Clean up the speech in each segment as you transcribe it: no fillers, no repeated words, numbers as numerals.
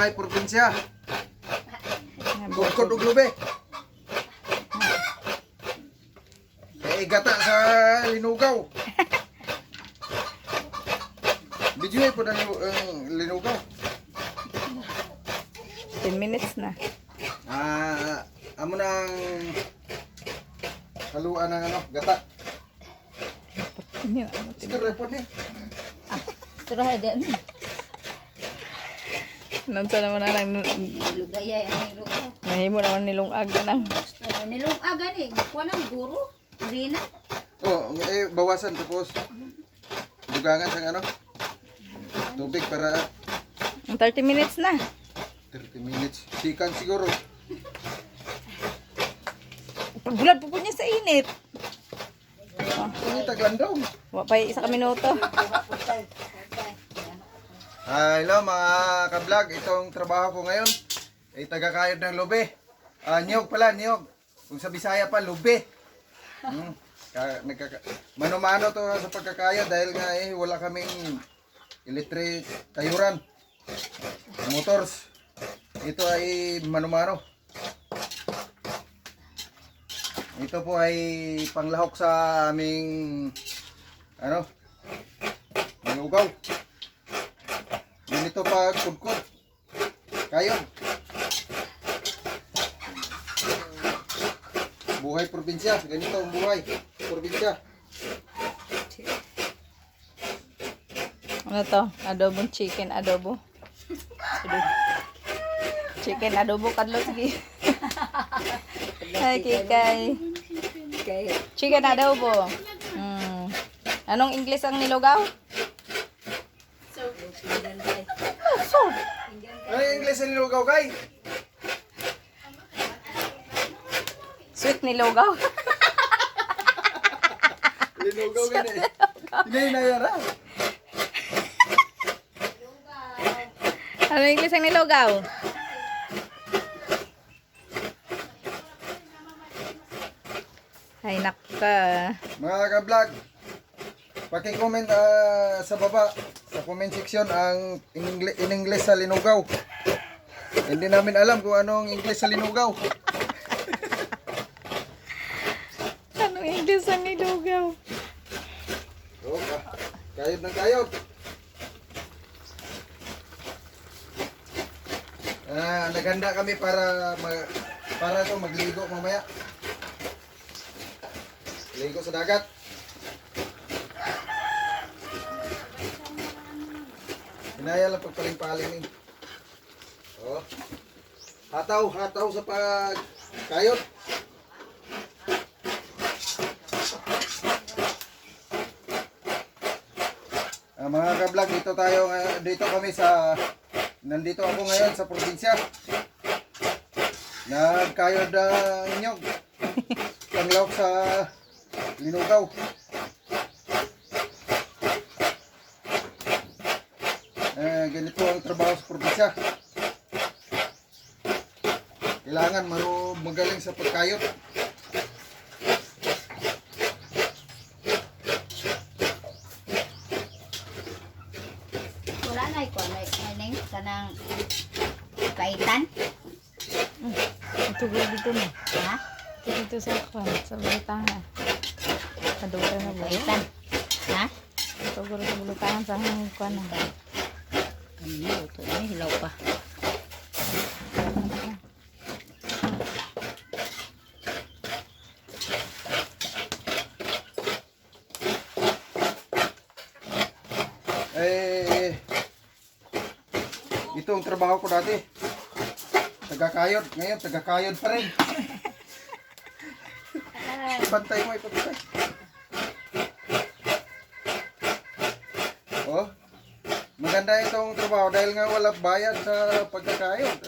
Buhay probinsya. Bukod ug lube. Kay gata sa linugaw. Bijuay po na linugaw. 10 minutes na. Amo nang haluan ng ano, gata. Sige, report ni. Terus ada ni. Nansa naman na lang. Lugaya ang lugaw. Mahimo naman nilungag na lang. Nilong aga ni, kuha ng guro. Rina. Oh, bawasan tapos dugangan sang ano? Tubig para 30 minutes na. 30 minutes. Sikan siguro. Pagbulat po niya sa init. Ini taglandong. Wa pa isa ka minuto. Hello mga ka-vlog, itong trabaho ko ngayon ay taga-kayod ng lube. Niyog pala, niyog. Kung sa Bisaya pa, lube. Mano-mano to sa pagkakayod dahil nga wala kaming electric kayuran. Motors. Ito ay mano-mano. Ito po ay panglahok sa aming ano? Lugaw. Ganito pag kudkod. Kayod. Buhay probinsya. Ganito ang buhay probinsya. Ano to? Adobong chicken adobo. Chicken adobo kadlo sige. Hi Kikay. Chicken adobo. Anong English ang nilugaw? Soup. Ano yung English ang nilugaw kay? Sweet nilugaw. Nilugaw gani. Hindi na yara. Anong English ang nilugaw? Ay naka. Mga ka-vlog, paki-comment sa baba sa comment section ang in English sa linugaw. Hindi namin alam kung anong English sa linugaw. Anong English ang nilugaw? Oh, kayod ng kayod. Naghanda kami para to magligo mamaya. Ligo sa dagat. Hinaya lang pagpaling-paling eh. Oh. Hataw sa pagkayot. Mga ka-vlog, dito kami nandito ako ngayon sa probinsya. Nagkayod inyog. Panglawak sa linugaw. Ganito ang trabaho sa probinsya. Kailangan magaling sa pagkayot. Wala na ikaw. May kanang kaitan. Ito dito na. Ha? Dito sa kwan, sa bulutangan. Kadura na bulo. Kaitan. Ha? Ito guro sa bulutangan sa kwan na. Ano ito? Ay, hilaw pa. Ito ang trabaho ko dati. Taga-kayod. Ngayon, taga-kayod pa rin. Ipantay mo, ipantay. Oh, maganda itong trabaho dahil nga wala bayad sa pagkakayod.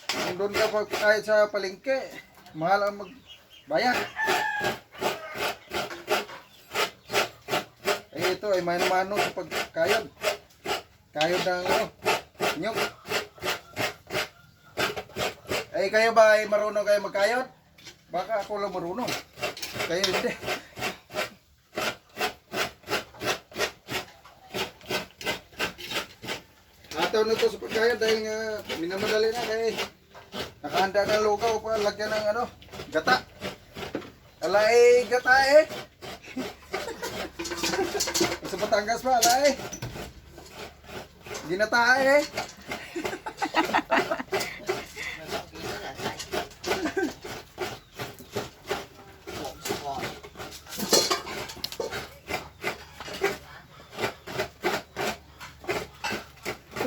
Kung doon ka pagkakayod sa palengke, mahal ang magbayad. Ito ay mano-mano sa pagkayod. Kayod ng nyog. Kayo ba ay marunong kayo magkayod? Baka ako lang marunong. Kayo hindi. bitaw na to sa pagkayod dahil nga minamadali na kay nakahanda ng lugaw pa lagyan ng ano, gata. Alay gata eh. Sa Batangas pa alay. Ginata eh.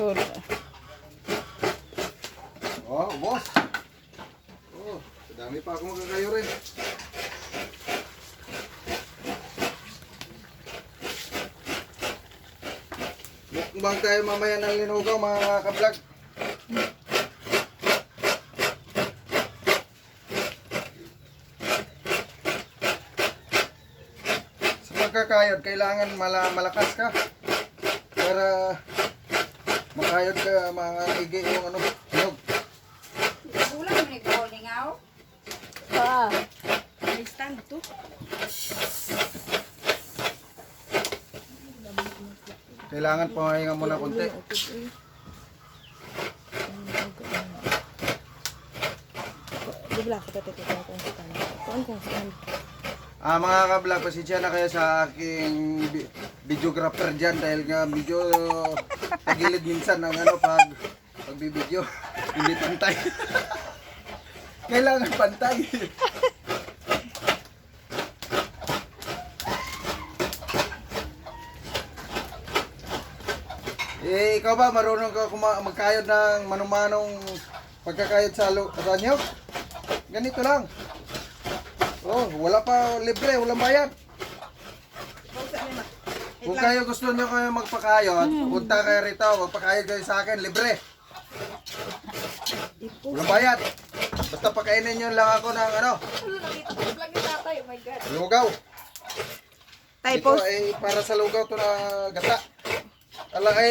Wala. Oh, boss. Oh, dami pa ako magkakayo rin. Mukbang tayo mamaya ng linugaw mga kablog. Sa pagkakayod, kailangan malakas ka para makayod ka, maigi yung ano, hinog. Ulang mo ni bowling out. Ah. May stand to. Kailangan pumahinga muna konti. Di ba ako tatitito ko kung stand? Kuan kung stand. Mga kablog, pasensya na kayo sa aking videographer dyan dahil nga medyo tagilid minsan ng ano pagbibideo. Hindi pantay. Kailangan pantay. Ikaw ba marunong ka magkayod ng manumanong pagkakayod sa nyog? Ganito lang. Oh, wala pa libre, walang bayad. Kung kayo gusto nyo kayo magpakayod, punta kayo rito, magpakayod kayo sa akin, libre. Walang bayad. Basta pakainin nyo lang ako ng ano, lugaw. Tay, Ito post. ay para sa lugaw to na gata. Ala ay